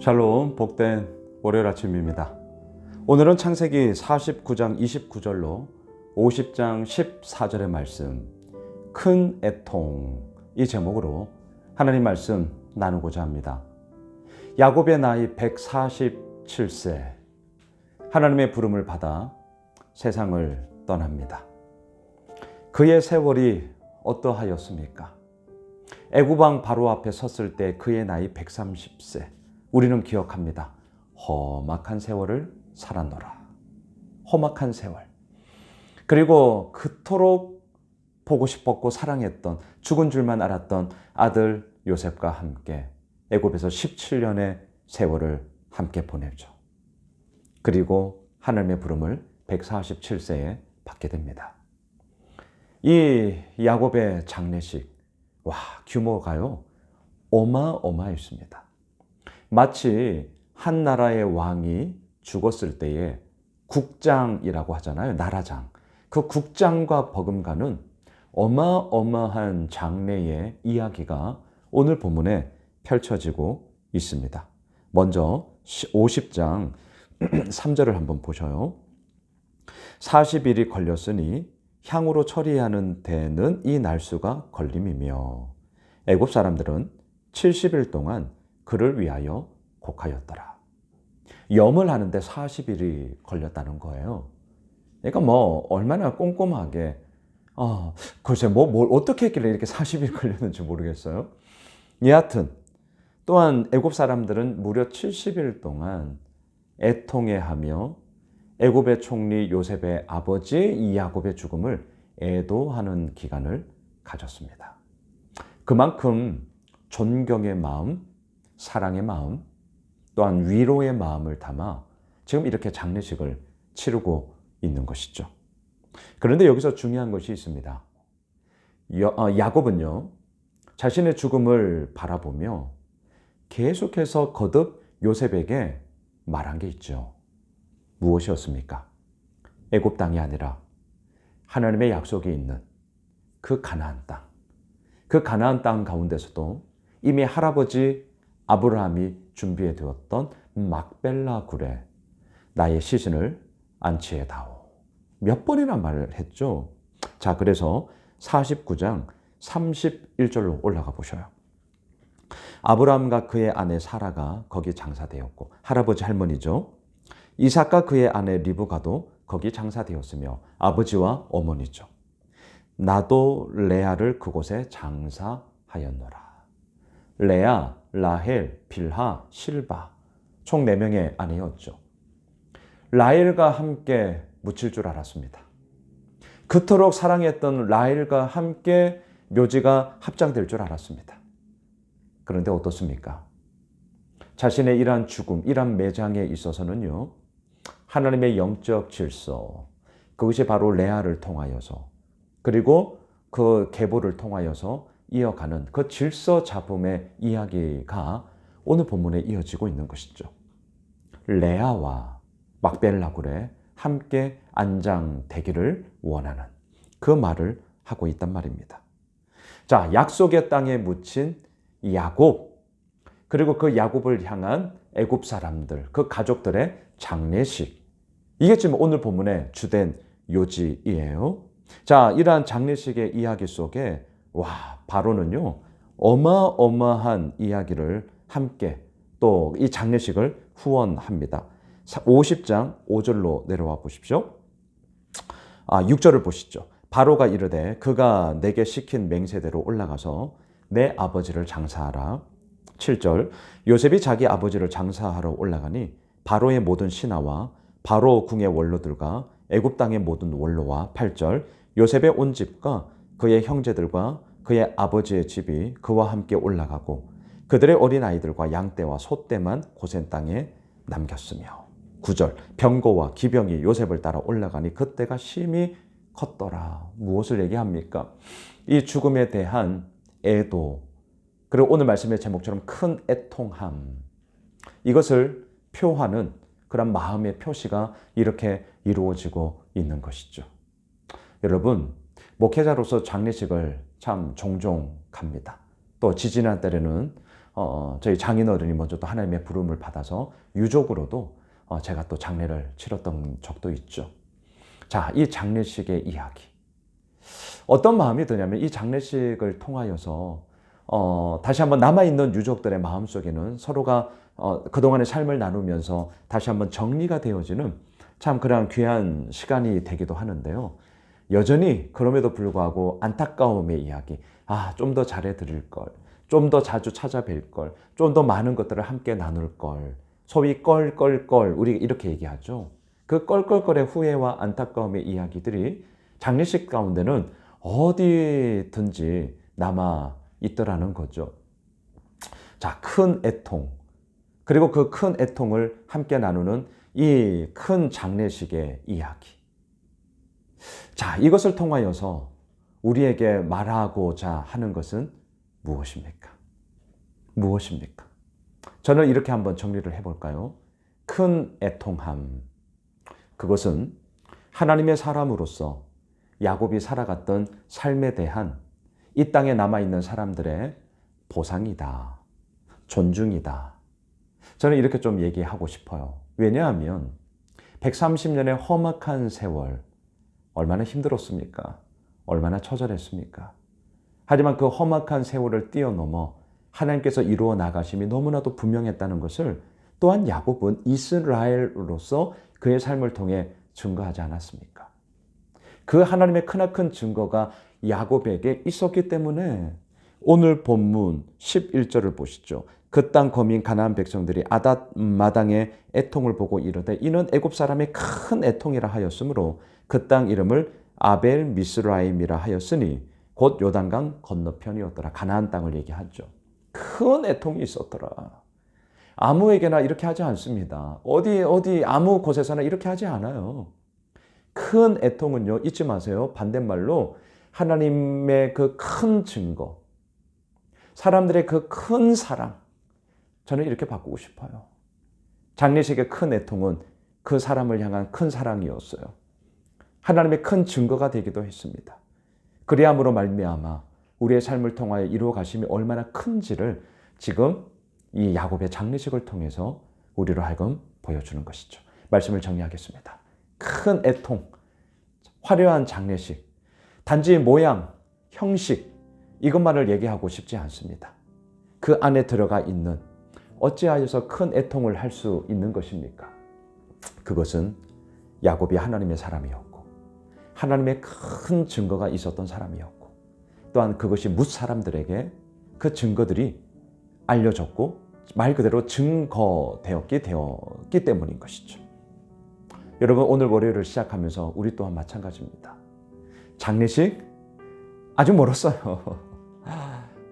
샬롬, 복된 월요일 아침입니다. 오늘은 창세기 49장 29절로 50장 14절의 말씀, 큰 애통, 이 제목으로 하나님 말씀 나누고자 합니다. 야곱의 나이 147세, 하나님의 부름을 받아 세상을 떠납니다. 그의 세월이 어떠하였습니까? 애굽왕 바로 앞에 섰을 때 그의 나이 130세. 우리는 기억합니다. 험악한 세월을 살았노라. 험악한 세월. 그리고 그토록 보고 싶었고 사랑했던, 죽은 줄만 알았던 아들 요셉과 함께 애굽에서 17년의 세월을 함께 보내죠. 그리고 하나님의 부름을 147세에 받게 됩니다. 이 야곱의 장례식, 규모가요, 어마어마했습니다. 마치 한 나라의 왕이 죽었을 때에 국장이라고 하잖아요. 나라장. 그 국장과 버금가는 어마어마한 장례의 이야기가 오늘 본문에 펼쳐지고 있습니다. 먼저 50장 3절을 한번 보셔요. 40일이 걸렸으니 향으로 처리하는 데는 이 날수가 걸림이며 애굽 사람들은 70일 동안 그를 위하여 곡하였더라. 염을 하는데 40일이 걸렸다는 거예요. 그러니까 얼마나 꼼꼼하게 글쎄 뭘 어떻게 했길래 이렇게 40일 걸렸는지 모르겠어요. 여하튼 또한 애굽 사람들은 무려 70일 동안 애통해하며 애굽의 총리 요셉의 아버지 야곱의 죽음을 애도하는 기간을 가졌습니다. 그만큼 존경의 마음, 사랑의 마음, 또한 위로의 마음을 담아 지금 이렇게 장례식을 치르고 있는 것이죠. 그런데 여기서 중요한 것이 있습니다. 야곱은요, 자신의 죽음을 바라보며 계속해서 거듭 요셉에게 말한 게 있죠. 무엇이었습니까? 애굽 땅이 아니라 하나님의 약속이 있는 그 가나안 땅. 그 가나안 땅 가운데서도 이미 할아버지 아브라함이 준비해 두었던 막벨라 굴에 나의 시신을 안치해 다오. 몇 번이나 말을 했죠. 자, 그래서 49장 31절로 올라가 보셔요. 아브라함과 그의 아내 사라가 거기 장사되었고, 할아버지 할머니죠. 이삭과 그의 아내 리브가도 거기 장사되었으며 아버지와 어머니죠. 나도 레아를 그곳에 장사하였노라. 레아, 라헬, 빌하, 실바, 총 4명의 아내였죠. 라헬과 함께 묻힐 줄 알았습니다. 그토록 사랑했던 라헬과 함께 묘지가 합장될 줄 알았습니다. 그런데 어떻습니까? 자신의 이러한 죽음, 이러한 매장에 있어서는요, 하나님의 영적 질서, 그것이 바로 레아를 통하여서, 그리고 그 계보를 통하여서 이어가는 그 질서 잡음의 이야기가 오늘 본문에 이어지고 있는 것이죠. 레아와 막벨라 굴에 함께 안장되기를 원하는 그 말을 하고 있단 말입니다. 자, 약속의 땅에 묻힌 야곱, 그리고 그 야곱을 향한 애굽 사람들, 그 가족들의 장례식, 이게 지금 오늘 본문의 주된 요지이에요. 자, 이러한 장례식의 이야기 속에 바로는요, 어마어마한 이야기를 함께 또 이 장례식을 후원합니다. 50장 5절로 내려와 보십시오. 6절을 보시죠. 바로가 이르되 그가 내게 시킨 맹세대로 올라가서 내 아버지를 장사하라. 7절 요셉이 자기 아버지를 장사하러 올라가니 바로의 모든 신하와 바로 궁의 원로들과 애굽 땅의 모든 원로와 8절 요셉의 온 집과 그의 형제들과 그의 아버지의 집이 그와 함께 올라가고 그들의 어린아이들과 양떼와 소떼만 고센 땅에 남겼으며 9절 병거와 기병이 요셉을 따라 올라가니 그때가 심히 컸더라. 무엇을 얘기합니까? 이 죽음에 대한 애도, 그리고 오늘 말씀의 제목처럼 큰 애통함, 이것을 표하는 그런 마음의 표시가 이렇게 이루어지고 있는 것이죠. 여러분, 목회자로서 장례식을 참 종종 갑니다. 또 지지난 때에는 저희 장인어른이 먼저 또 하나님의 부름을 받아서 유족으로도 제가 또 장례를 치렀던 적도 있죠. 자, 이 장례식의 이야기. 어떤 마음이 드냐면 이 장례식을 통하여서 다시 한번 남아있는 유족들의 마음속에는 서로가 그동안의 삶을 나누면서 다시 한번 정리가 되어지는 참 그런 귀한 시간이 되기도 하는데요. 여전히 그럼에도 불구하고 안타까움의 이야기, 좀 더 잘해드릴 걸, 좀 더 자주 찾아뵐 걸, 좀 더 많은 것들을 함께 나눌 걸, 소위 껄껄껄, 우리 이렇게 얘기하죠. 그 껄껄껄의 후회와 안타까움의 이야기들이 장례식 가운데는 어디든지 남아 있더라는 거죠. 자, 큰 애통, 그리고 그 큰 애통을 함께 나누는 이 큰 장례식의 이야기. 자, 이것을 통하여서 우리에게 말하고자 하는 것은 무엇입니까? 무엇입니까? 저는 이렇게 한번 정리를 해볼까요? 큰 애통함. 그것은 하나님의 사람으로서 야곱이 살아갔던 삶에 대한 이 땅에 남아있는 사람들의 보상이다. 존중이다. 저는 이렇게 좀 얘기하고 싶어요. 왜냐하면 130년의 험악한 세월, 얼마나 힘들었습니까? 얼마나 처절했습니까? 하지만 그 험악한 세월을 뛰어넘어 하나님께서 이루어 나가심이 너무나도 분명했다는 것을 또한 야곱은 이스라엘로서 그의 삶을 통해 증거하지 않았습니까? 그 하나님의 크나큰 증거가 야곱에게 있었기 때문에 오늘 본문 11절을 보시죠. 그 땅 거민 가나안 백성들이 아닷 마당의 애통을 보고 이르되 이는 애굽 사람의 큰 애통이라 하였으므로 그 땅 이름을 아벨 미스라임이라 하였으니 곧 요단강 건너편이었더라. 가나안 땅을 얘기하죠. 큰 애통이 있었더라. 아무에게나 이렇게 하지 않습니다. 어디 아무 곳에서나 이렇게 하지 않아요. 큰 애통은요, 잊지 마세요. 반대말로 하나님의 그 큰 증거, 사람들의 그 큰 사랑, 저는 이렇게 바꾸고 싶어요. 장례식의 큰 애통은 그 사람을 향한 큰 사랑이었어요. 하나님의 큰 증거가 되기도 했습니다. 그리함으로 말미암아 우리의 삶을 통하여 이루어 가심이 얼마나 큰지를 지금 이 야곱의 장례식을 통해서 우리로 하여금 보여주는 것이죠. 말씀을 정리하겠습니다. 큰 애통, 화려한 장례식, 단지 모양, 형식, 이것만을 얘기하고 싶지 않습니다. 그 안에 들어가 있는 어찌하여서 큰 애통을 할 수 있는 것입니까? 그것은 야곱이 하나님의 사람이었고 하나님의 큰 증거가 있었던 사람이었고 또한 그것이 뭇 사람들에게 그 증거들이 알려졌고 말 그대로 증거되었기 때문인 것이죠. 여러분, 오늘 월요일을 시작하면서 우리 또한 마찬가지입니다. 장례식 아주 멀었어요.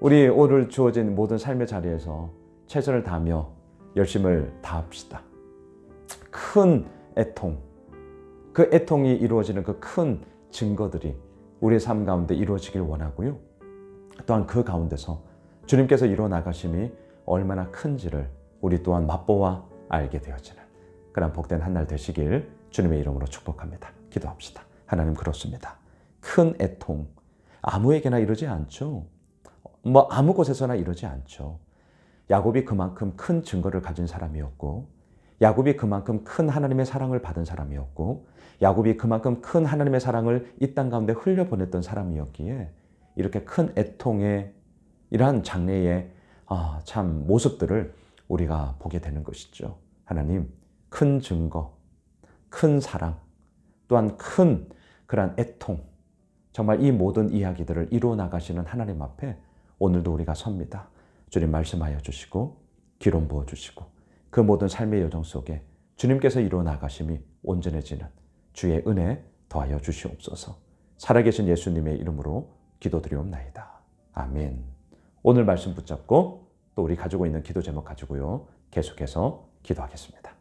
우리 오늘 주어진 모든 삶의 자리에서 최선을 다하며 열심을 다합시다. 큰 애통, 그 애통이 이루어지는 그 큰 증거들이 우리의 삶 가운데 이루어지길 원하고요. 또한 그 가운데서 주님께서 이루어 나가심이 얼마나 큰지를 우리 또한 맛보아 알게 되어지는 그런 복된 한 날 되시길 주님의 이름으로 축복합니다. 기도합시다. 하나님, 그렇습니다. 큰 애통, 아무에게나 이러지 않죠. 아무 곳에서나 이러지 않죠. 야곱이 그만큼 큰 증거를 가진 사람이었고 야곱이 그만큼 큰 하나님의 사랑을 받은 사람이었고 야곱이 그만큼 큰 하나님의 사랑을 이 땅 가운데 흘려보냈던 사람이었기에 이렇게 큰 애통의 이러한 장래의 참 모습들을 우리가 보게 되는 것이죠. 하나님, 큰 증거, 큰 사랑, 또한 큰 그러한 애통, 정말 이 모든 이야기들을 이루어 나가시는 하나님 앞에 오늘도 우리가 섭니다. 주님 말씀하여 주시고 기름 부어 주시고 그 모든 삶의 여정 속에 주님께서 이루어 나가심이 온전해지는 주의 은혜 더하여 주시옵소서. 살아계신 예수님의 이름으로 기도드리옵나이다. 아멘. 오늘 말씀 붙잡고 또 우리 가지고 있는 기도 제목 가지고요, 계속해서 기도하겠습니다.